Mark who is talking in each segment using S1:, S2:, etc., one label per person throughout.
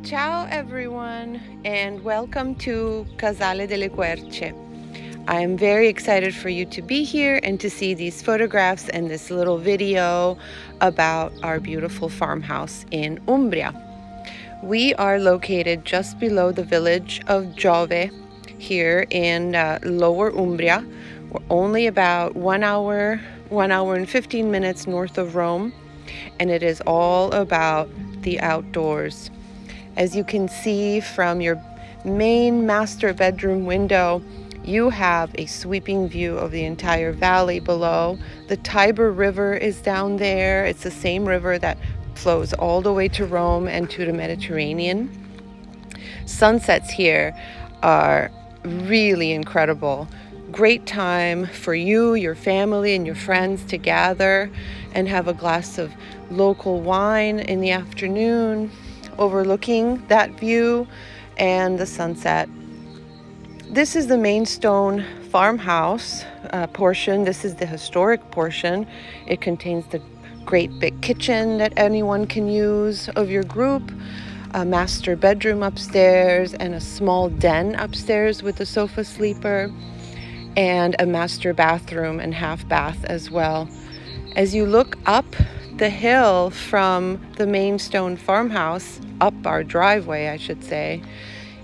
S1: Ciao everyone, and welcome to Casale Delle Querce. I am very excited for you to be here and to see these photographs and this little video about our beautiful farmhouse in Umbria. We are located just below the village of Giove here in Lower Umbria. We're only about 1 hour and 15 minutes north of Rome, and it is all about the outdoors. As you can see from your main master bedroom window, you have a sweeping view of the entire valley below. The Tiber River is down there. It's the same river that flows all the way to Rome and to the Mediterranean. Sunsets here are really incredible. Great time for you, your family, and your friends to gather and have a glass of local wine in the afternoon, overlooking that view and the sunset. This is the main stone farmhouse portion. This is the historic portion. It contains the great big kitchen that anyone can use of your group, a master bedroom upstairs, and a small den upstairs with a sofa sleeper, and a master bathroom and half bath as well. As you look up the hill from the main stone farmhouse, up our driveway, I should say,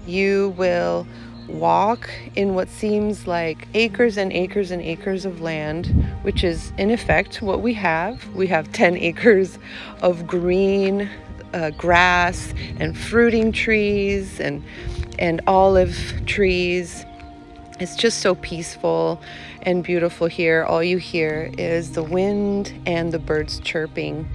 S1: you will walk in what seems like acres and acres and acres of land, which is in effect what we have. We have 10 acres of green grass and fruiting trees and olive trees. It's just so peaceful and beautiful here. All you hear is the wind and the birds chirping.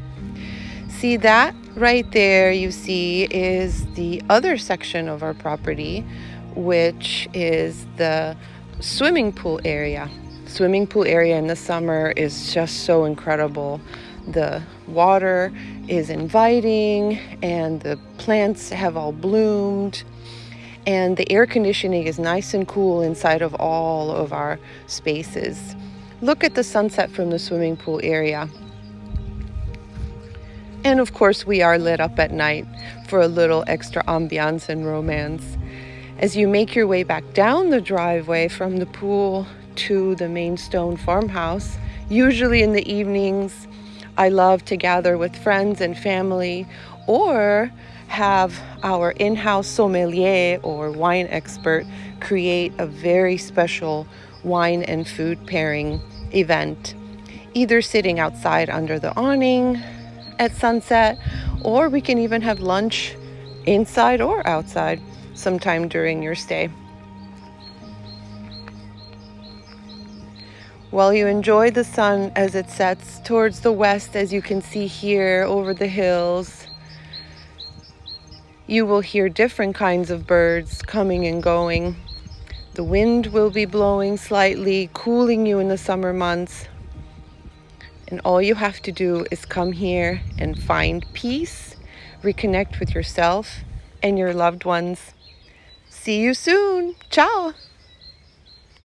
S1: See that right there, you see, is the other section of our property, which is the swimming pool area. Swimming pool area in the summer is just so incredible. The water is inviting and the plants have all bloomed, and the air conditioning is nice and cool inside of all of our spaces. Look at the sunset from the swimming pool area. And of course, we are lit up at night for a little extra ambiance and romance. As you make your way back down the driveway from the pool to the main stone farmhouse, usually in the evenings, I love to gather with friends and family, or have our in-house sommelier or wine expert create a very special wine and food pairing event, either sitting outside under the awning at sunset, or we can even have lunch inside or outside sometime during your stay. While you enjoy the sun as it sets towards the west, as you can see here over the hills, you will hear different kinds of birds coming and going. The wind will be blowing slightly, cooling you in the summer months. And all you have to do is come here and find peace, reconnect with yourself and your loved ones. See you soon. Ciao.